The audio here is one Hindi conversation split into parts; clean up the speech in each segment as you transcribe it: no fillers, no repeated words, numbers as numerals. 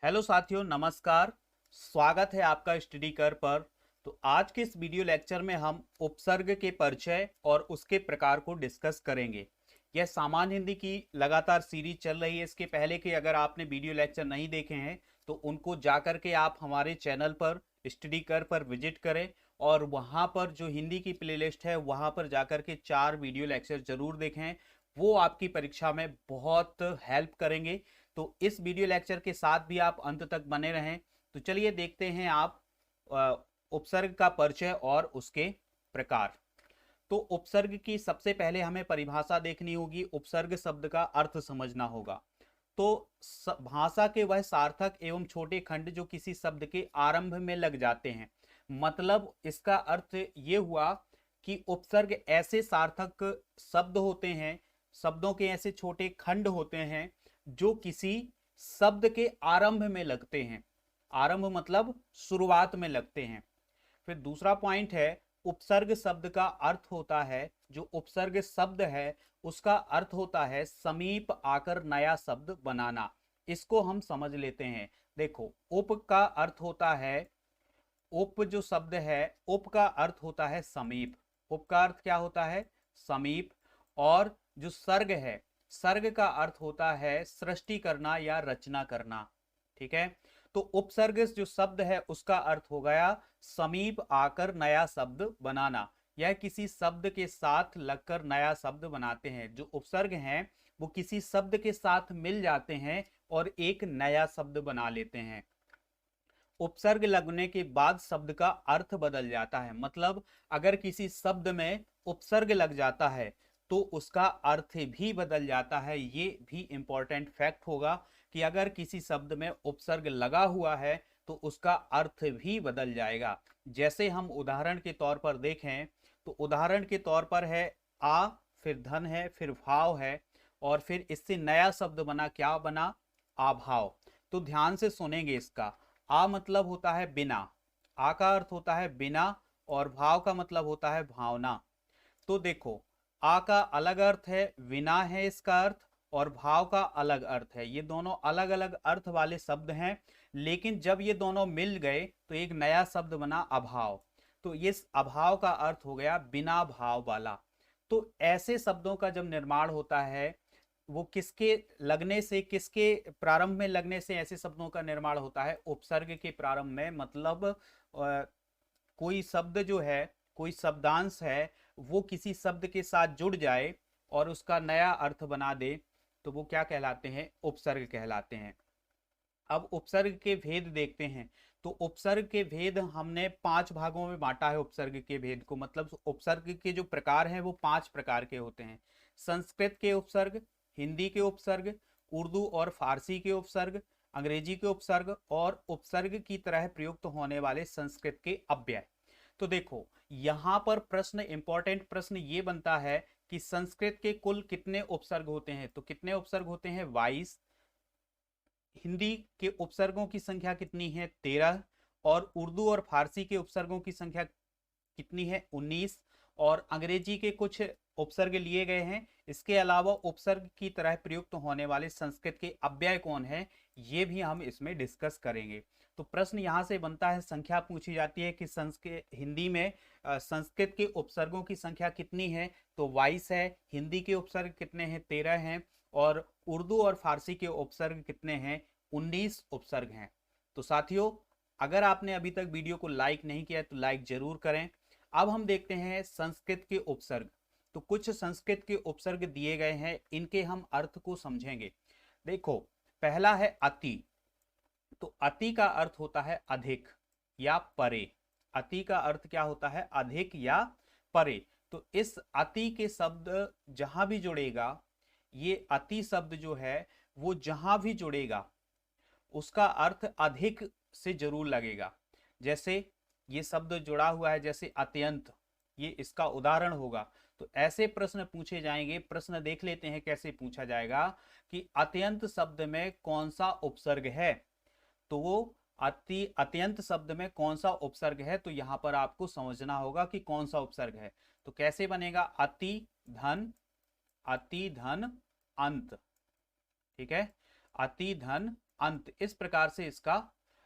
हेलो साथियों, नमस्कार। स्वागत है आपका स्टडी कर पर। तो आज के इस वीडियो लेक्चर में हम उपसर्ग के परिचय और उसके प्रकार को डिस्कस करेंगे। यह सामान्य हिंदी की लगातार सीरीज चल रही है। इसके पहले के अगर आपने वीडियो लेक्चर नहीं देखे हैं तो उनको जाकर के आप हमारे चैनल पर स्टडी कर पर विजिट करें और वहाँ पर जो हिंदी की प्लेलिस्ट है वहाँ पर जाकर के 4 वीडियो लेक्चर जरूर देखें। वो आपकी परीक्षा में बहुत हेल्प करेंगे। तो इस वीडियो लेक्चर के साथ भी आप अंत तक बने रहें। तो चलिए देखते हैं आप अ, उपसर्ग का परिचय और उसके प्रकार। तो उपसर्ग की सबसे पहले हमें परिभाषा देखनी होगी, उपसर्ग शब्द का अर्थ समझना होगा। तो भाषा के वह सार्थक एवं छोटे खंड जो किसी शब्द के आरंभ में लग जाते हैं। मतलब इसका अर्थ ये हुआ कि उपसर्ग ऐसे सार्थक शब्द होते हैं, शब्दों के ऐसे छोटे खंड होते हैं जो किसी शब्द के आरंभ में लगते हैं। आरंभ मतलब शुरुआत में लगते हैं। फिर दूसरा पॉइंट है, उपसर्ग शब्द का अर्थ होता है, जो उपसर्ग शब्द है उसका अर्थ होता है समीप आकर नया शब्द बनाना। इसको हम समझ लेते हैं। देखो, उप का अर्थ होता है, उप जो शब्द है उप का अर्थ होता है समीप। उप का अर्थ क्या होता है? समीप। और जो सर्ग है, सर्ग का अर्थ होता है सृष्टि करना या रचना करना। ठीक है। तो उपसर्ग जो शब्द है उसका अर्थ हो गया समीप आकर नया शब्द बनाना। यह किसी शब्द के साथ लगकर नया शब्द बनाते हैं। जो उपसर्ग हैं वो किसी शब्द के साथ मिल जाते हैं और एक नया शब्द बना लेते हैं। उपसर्ग लगने के बाद शब्द का अर्थ बदल जाता है। मतलब अगर किसी शब्द में उपसर्ग लग जाता है तो उसका अर्थ भी बदल जाता है। ये भी इंपॉर्टेंट फैक्ट होगा कि अगर किसी शब्द में उपसर्ग लगा हुआ है तो उसका अर्थ भी बदल जाएगा। जैसे हम उदाहरण के तौर पर देखें तो उदाहरण के तौर पर है आ, फिर धन है, फिर भाव है और फिर इससे नया शब्द बना, क्या बना? अभाव। तो ध्यान से सुनेंगे इसका। आ मतलब होता है बिना, आ का अर्थ होता है बिना और भाव का मतलब होता है भावना। तो देखो, आ का अलग अर्थ है, विना है इसका अर्थ, और भाव का अलग अर्थ है। ये दोनों अलग अलग अर्थ वाले शब्द हैं, लेकिन जब ये दोनों मिल गए तो एक नया शब्द बना अभाव। तो ये अभाव का अर्थ हो गया बिना भाव वाला। तो ऐसे शब्दों का जब निर्माण होता है, वो किसके लगने से, किसके प्रारंभ में लगने से ऐसे शब्दों का निर्माण होता है? उपसर्ग के प्रारंभ में। मतलब कोई शब्द जो है, कोई शब्दांश है, वो किसी शब्द के साथ जुड़ जाए और उसका नया अर्थ बना दे तो वो क्या कहलाते हैं? उपसर्ग कहलाते हैं। अब उपसर्ग के भेद देखते हैं। तो उपसर्ग के भेद हमने 5 भागों में बांटा है। उपसर्ग के भेद को, मतलब उपसर्ग के जो प्रकार हैं वो 5 प्रकार के होते हैं। संस्कृत के उपसर्ग, हिंदी के उपसर्ग, उर्दू और फारसी के उपसर्ग, अंग्रेजी के उपसर्ग और उपसर्ग की तरह प्रयुक्त होने वाले संस्कृत के अव्यय। तो देखो, यहां पर प्रश्न, इंपॉर्टेंट प्रश्न ये बनता है कि संस्कृत के कुल कितने उपसर्ग होते हैं? तो कितने उपसर्ग होते हैं? 22। हिंदी के उपसर्गों की संख्या कितनी है? 13। और उर्दू और फारसी के उपसर्गों की संख्या कितनी है? 19। और अंग्रेजी के कुछ उपसर्ग लिए गए हैं। इसके अलावा उपसर्ग की तरह प्रयुक्त होने वाले संस्कृत के अव्यय कौन है, ये भी हम इसमें डिस्कस करेंगे। तो प्रश्न यहां से बनता है, संख्या पूछी जाती है कि संस्कृत हिंदी में संस्कृत के उपसर्गों की संख्या कितनी है? तो 22 है। हिंदी के उपसर्ग कितने हैं? 13 हैं। और उर्दू और फारसी के उपसर्ग कितने हैं? 19 उपसर्ग हैं। तो साथियों, अगर आपने अभी तक वीडियो को लाइक नहीं किया तो लाइक जरूर करें। अब हम देखते हैं संस्कृत के उपसर्ग। तो कुछ संस्कृत के उपसर्ग दिए गए हैं, इनके हम अर्थ को समझेंगे। देखो, पहला है अति। तो अति का अर्थ होता है अधिक या परे। अति का अर्थ क्या होता है? अधिक या परे। तो इस अति के शब्द जहां भी जुड़ेगा, ये अति शब्द जो है वो जहां भी जुड़ेगा उसका अर्थ अधिक से जरूर लगेगा। जैसे ये शब्द जुड़ा हुआ है, जैसे अत्यंत, ये इसका उदाहरण होगा। तो ऐसे प्रश्न पूछे जाएंगे। प्रश्न देख लेते हैं कैसे पूछा जाएगा कि अत्यंत शब्द में कौन सा उपसर्ग है। तो वो अत्यंत शब्द में कौन सा उपसर्ग है, तो यहां पर आपको समझना होगा कि कौन सा उपसर्ग है। तो कैसे बनेगा? अति धन, अति धन अंत। ठीक है, अति धन अंत, इस प्रकार से इसका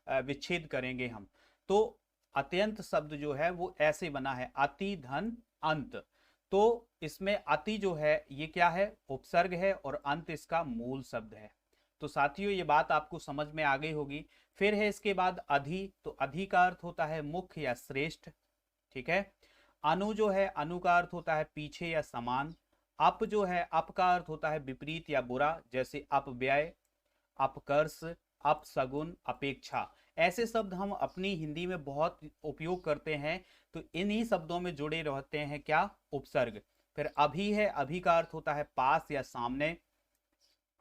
विच्छेद करेंगे हम। तो अत्यंत शब्द जो है वो ऐसे बना है, अति धन अंत। तो इसमें अति जो है ये क्या है, उपसर्ग है, और अंत इसका मूल शब्द है। तो साथियों ये बात आपको समझ में आ गई होगी। फिर है इसके बाद अधि, तो अधि का अर्थ होता है मुख्य या श्रेष्ठ, ठीक है। अनु जो है, अनु का अर्थ होता है पीछे या समान। अप जो है, अप का अर्थ होता है विपरीत या बुरा, जैसे अपव्यय, अपकर्ष, अपसगुन, अपेक्षा। ऐसे शब्द हम अपनी हिंदी में बहुत उपयोग करते हैं। तो इन्हीं शब्दों में जुड़े रहते हैं क्या, उपसर्ग। फिर अभी है, अभी का अर्थ होता है पास या सामने।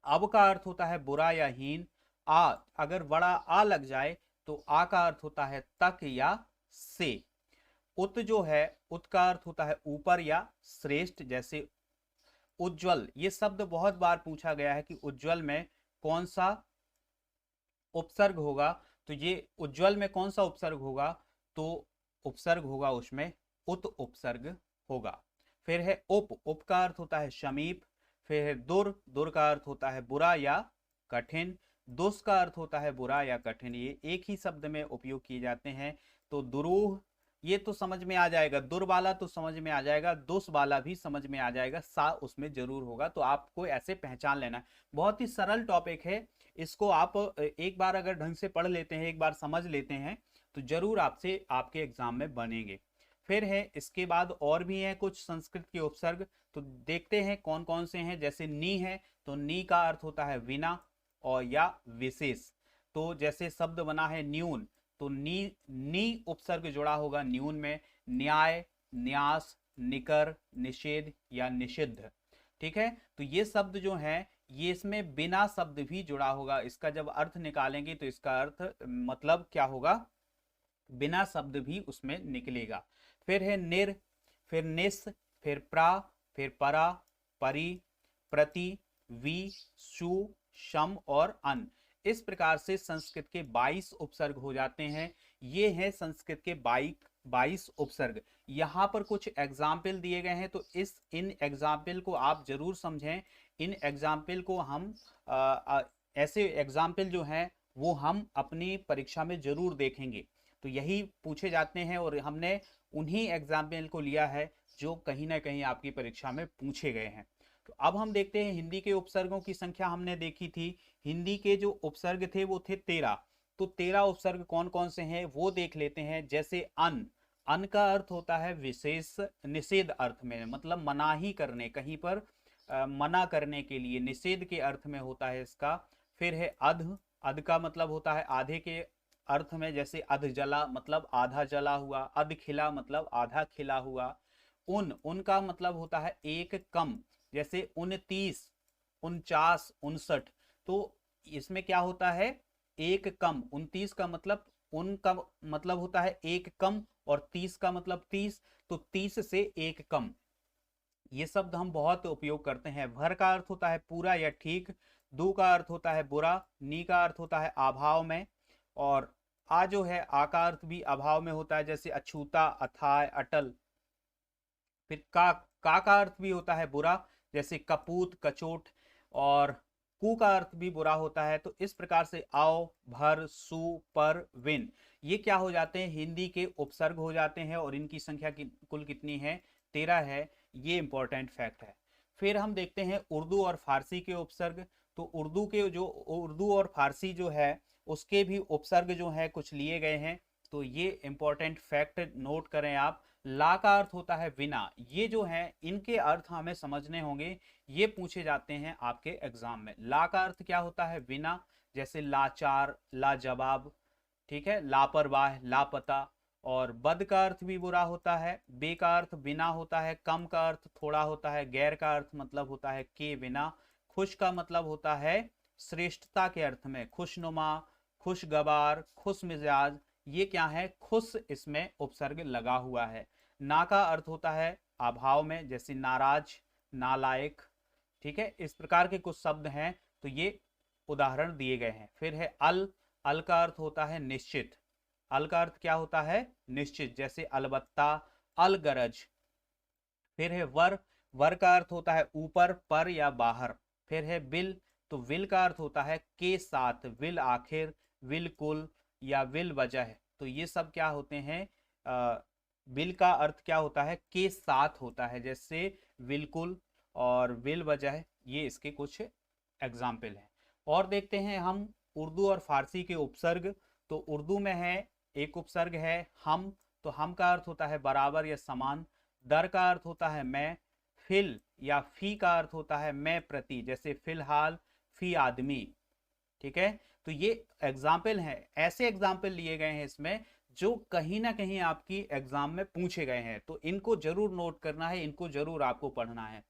अब का अर्थ होता है बुरा या हीन। आ, अगर बड़ा आ लग जाए तो आ का अर्थ होता है तक या से। उत जो है, उत का अर्थ होता है ऊपर या श्रेष्ठ, जैसे उज्जवल। ये शब्द बहुत बार पूछा गया है कि उज्जवल में कौन सा उपसर्ग होगा। तो ये उज्जवल में कौन सा उपसर्ग होगा, तो उपसर्ग होगा उसमें उत उपसर्ग होगा। फिर है उप, उप का अर्थ होता है समीप। फिर है दुर, दुर का अर्थ होता है बुरा या कठिन। दुष् का अर्थ होता है बुरा या कठिन। ये एक ही शब्द में उपयोग किए जाते हैं। तो दुरूह ये तो समझ में आ जाएगा, दुर वाला तो समझ में आ जाएगा, दुष् वाला भी समझ में आ जाएगा, सा उसमें जरूर होगा। तो आपको ऐसे पहचान लेना है। बहुत ही सरल टॉपिक है, इसको आप एक बार अगर ढंग से पढ़ लेते हैं, एक बार समझ लेते हैं, तो जरूर आपसे आपके एग्जाम में बनेंगे। फिर है इसके बाद और भी हैं कुछ संस्कृत के उपसर्ग, तो देखते हैं कौन कौन से हैं। जैसे नी है, तो नी का अर्थ होता है बिना और या विशेष। तो जैसे शब्द बना है न्यून, तो नी उपसर्ग जुड़ा होगा न्यून में। न्याय, न्यास, निकर, निषेध या निषिद्ध, ठीक है। तो ये शब्द जो हैं ये इसमें बिना शब्द भी जुड़ा होगा। इसका जब अर्थ निकालेंगे तो इसका अर्थ मतलब क्या होगा, बिना शब्द भी उसमें निकलेगा। फिर है निर, फिर निस, फिर प्रा, फिर परा, परि, प्रति, वी, सु, शम और अन। इस प्रकार से संस्कृत के 22 उपसर्ग हो जाते हैं। ये हैं संस्कृत के 22 उपसर्ग। यहाँ पर कुछ एग्जाम्पल दिए गए हैं, तो इन एग्जाम्पल को आप जरूर समझें। इन एग्जाम्पल को हम ऐसे एग्जाम्पल जो हैं वो हम अपनी परीक्षा में जरूर देखेंगे। तो यही पूछे जाते हैं और हमने उन्हीं एग्जाम्पल को लिया है जो कहीं ना कहीं आपकी परीक्षा में पूछे गए हैं। तो अब हम देखते हैं हिंदी के उपसर्गों की संख्या हमने देखी थी। हिंदी के जो उपसर्ग थे वो थे 13। तो 13 उपसर्ग कौन कौन से हैं वो देख लेते हैं। जैसे अन, अन का अर्थ होता है विशेष निषेध अर्थ में, मतलब मनाही करने, कहीं पर मना करने के लिए, निषेध के अर्थ में होता है इसका। फिर है अध, अध का मतलब होता है आधे के अर्थ में, जैसे अध जला मतलब आधा जला हुआ। अध खिला मतलब आधा खिला हुआ। उन का मतलब होता है एक कम, जैसे 29, 49, 59। तो इसमें क्या होता है, एक कम। 29 का मतलब, उन का मतलब होता है एक कम, और 30 का मतलब 30, तो 30 से एक कम। ये शब्द हम बहुत उपयोग करते हैं। भर का अर्थ होता है पूरा या ठीक। दू का अर्थ होता है बुरा। नी का अर्थ होता है अभाव में। और आ जो है, आ का अर्थ भी अभाव में होता है, जैसे अछूता, अथाय, अटल। फिर का अर्थ भी होता है बुरा, जैसे कपूत, कचोट। और कु का अर्थ भी बुरा होता है। तो इस प्रकार से आओ, भर, सु, पर, विन, ये क्या हो जाते हैं, हिंदी के उपसर्ग हो जाते हैं। और इनकी संख्या कुल कितनी है, 13 है। ये इंपॉर्टेंट फैक्ट है। फिर हम देखते हैं उर्दू और फारसी के उपसर्ग। तो उर्दू और फारसी जो है उसके भी उपसर्ग जो है कुछ लिए गए हैं। तो ये इंपॉर्टेंट फैक्ट नोट करें आप। ला का अर्थ होता है बिना। ये जो है इनके अर्थ हमें समझने होंगे, ये पूछे जाते हैं आपके एग्जाम में। ला का अर्थ क्या होता है, बिना, जैसे लाचार, लाजवाब, ठीक है, लापरवाह, लापता। और बद का अर्थ भी बुरा होता है। बे का अर्थ बिना होता है। कम का अर्थ थोड़ा होता है। गैर का अर्थ मतलब होता है के बिना। खुश का मतलब होता है श्रेष्ठता के अर्थ में, खुशनुमा, खुशगवार, खुश मिजाज। ये क्या है, खुश इसमें उपसर्ग लगा हुआ है। ना का अर्थ होता है अभाव में, जैसे नाराज, नालायक, ठीक है। इस प्रकार के कुछ शब्द हैं, तो ये उदाहरण दिए गए हैं। फिर है अल, अल का अर्थ होता है निश्चित। अल का अर्थ क्या होता है, निश्चित, जैसे अलबत्ता, अलगरज। फिर है वर, वर का अर्थ होता है ऊपर, पर या बाहर। फिर है बिल, तो विल का अर्थ होता है के साथ, विल आखिर, विल कुल या विल वजह। तो ये सब क्या होते हैं, विल का अर्थ क्या होता है, के साथ होता है, जैसे बिल्कुल और विल वजह, ये इसके कुछ एग्जाम्पल हैं। और देखते हैं हम उर्दू और फारसी के उपसर्ग। तो उर्दू में है एक उपसर्ग है हम, तो हम का अर्थ होता है बराबर या समान। दर का अर्थ होता है मैं। फिल या फी का अर्थ होता है मैं प्रति, जैसे फिलहाल, फी आदमी। ठीक है, तो ये एग्जाम्पल हैं, ऐसे एग्जाम्पल लिए गए हैं इसमें जो कहीं ना कहीं आपकी एग्जाम में पूछे गए हैं, तो इनको जरूर नोट करना है, इनको जरूर आपको पढ़ना है।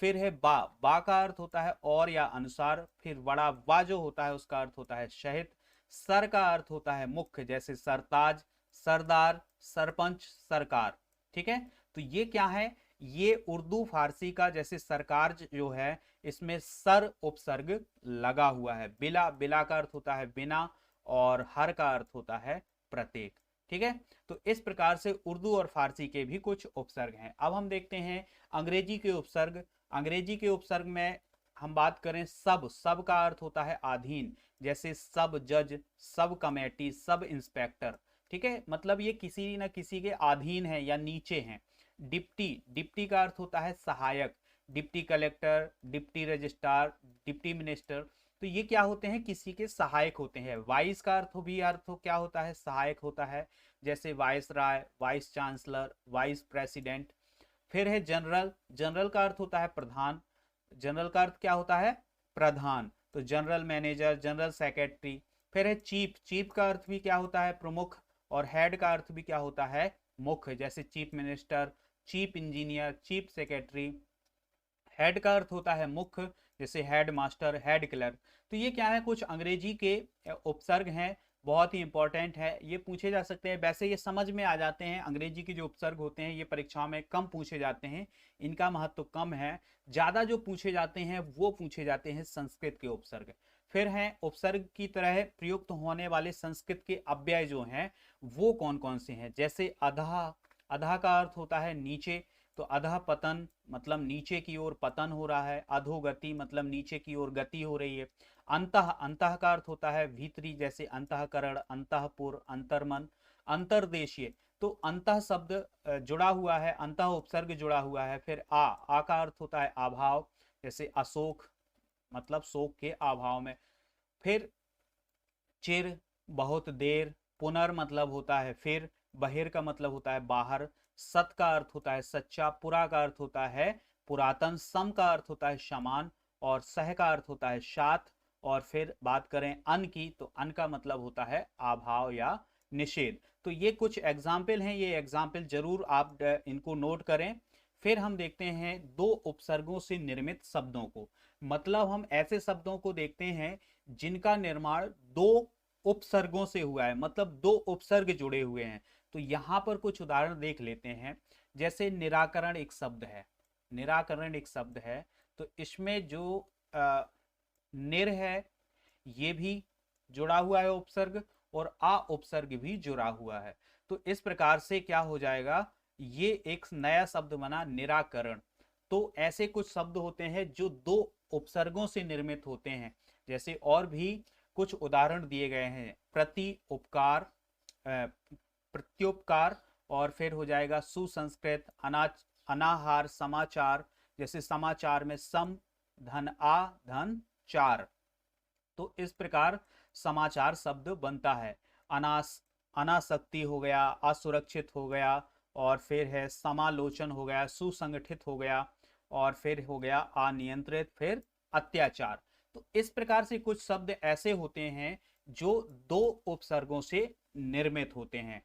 फिर है बा, बा का अर्थ होता है और या अनुसार। फिर बड़ा वा जो होता है उसका अर्थ होता है शहीद। सर का अर्थ होता है मुख्य, जैसे सरताज, सरदार, सरपंच, सरकार। ठीक है, तो ये क्या है, ये उर्दू फारसी का, जैसे सरकार जो है इसमें सर उपसर्ग लगा हुआ है। बिला, बिला का अर्थ होता है बिना, और हर का अर्थ होता है प्रत्येक। ठीक है, तो इस प्रकार से उर्दू और फारसी के भी कुछ उपसर्ग हैं। अब हम देखते हैं अंग्रेजी के उपसर्ग। अंग्रेजी के उपसर्ग में हम बात करें सब, सब का अर्थ होता है अधीन, जैसे सब जज, सब कमेटी, सब इंस्पेक्टर। ठीक है, मतलब ये किसी न किसी के अधीन है या नीचे हैं। डिप्टी, डिप्टी का अर्थ होता है सहायक, deputy collector, deputy registrar, deputy minister. तो ये क्या होते हैं, किसी के सहायक होते हैं। वाइस का अर्थ भी क्या होता है, सहायक होता है, जैसे वाइस राय, वाइस चांसलर, वाइस प्रेसिडेंट। फिर है जनरल, जनरल का अर्थ होता है प्रधान, जनरल का अर्थ क्या होता है, प्रधान, तो जनरल मैनेजर, जनरल सेक्रेटरी। फिर है चीफ, चीफ का अर्थ भी क्या होता है, प्रमुख, और हेड का अर्थ भी क्या होता है, मुख्य, जैसे chief minister, chief engineer, chief secretary. Head का अर्थ होता है मुख्य, जैसे हेड मास्टर, हेड क्लर्क। तो ये क्या है, कुछ अंग्रेजी के उपसर्ग हैं, बहुत ही इंपॉर्टेंट है, ये पूछे जा सकते हैं। वैसे ये समझ में आ जाते हैं, अंग्रेजी के जो उपसर्ग होते हैं ये परीक्षाओं में कम पूछे जाते हैं, इनका महत्व कम है। ज़्यादा जो पूछे जाते हैं वो पूछे जाते हैं संस्कृत के उपसर्ग। फिर हैं उपसर्ग की तरह प्रयुक्त होने वाले संस्कृत के अव्यय जो हैं वो कौन कौन से हैं, जैसे अधा, अधा का अर्थ होता है नीचे, तो अधः पतन मतलब नीचे की ओर पतन हो रहा है। अधोगति मतलब नीचे की ओर गति हो रही है। अंतः, अंतः का अर्थ होता है भीतरी, जैसे अंतःकरण, अंतःपुर, अंतर्मन। अंतर्देशीय, तो अंतः शब्द जुड़ा हुआ है, अंतः उपसर्ग जुड़ा हुआ है। फिर आ का अर्थ होता है अभाव, जैसे अशोक मतलब शोक के अभाव में। फिर चिर, बहुत देर। पुनर् मतलब होता है फिर। बहिर का मतलब होता है बाहर। सत का अर्थ होता है सच्चा। पुरा का अर्थ होता है पुरातन। सम का अर्थ होता है समान, और सह का अर्थ होता है साथ। और फिर बात करें अन की, तो अन का मतलब होता है अभाव या निषेध। तो ये कुछ एग्जाम्पल हैं, ये एग्जाम्पल जरूर आप इनको नोट करें। फिर हम देखते हैं दो उपसर्गों से निर्मित शब्दों को, मतलब हम ऐसे शब्दों को देखते हैं जिनका निर्माण दो उपसर्गों से हुआ है, मतलब दो उपसर्ग जुड़े हुए हैं। तो यहां पर कुछ उदाहरण देख लेते हैं। जैसे निराकरण एक शब्द है, निराकरण एक शब्द है, तो इसमें जो निर है ये भी जुड़ा हुआ है उपसर्ग, और आ उपसर्ग भी जुड़ा हुआ है। तो इस प्रकार से क्या हो जाएगा, ये एक नया शब्द बना निराकरण। तो ऐसे कुछ शब्द होते हैं जो दो उपसर्गों से निर्मित होते हैं। जैसे और भी कुछ उदाहरण दिए गए हैं, प्रति, उपकार, प्रत्युपकार, और फिर हो जाएगा सुसंस्कृत, अनाहार, समाचार, जैसे समाचार में सम, धन आ, धन चार। तो इस प्रकार समाचार शब्द बनता है। अनासक्ति हो गया, असुरक्षित हो गया, और फिर है समालोचन हो गया, सुसंगठित हो गया, और फिर हो गया अनियंत्रित, फिर अत्याचार। तो इस प्रकार से कुछ शब्द ऐसे होते हैं जो दो उपसर्गों से निर्मित होते हैं।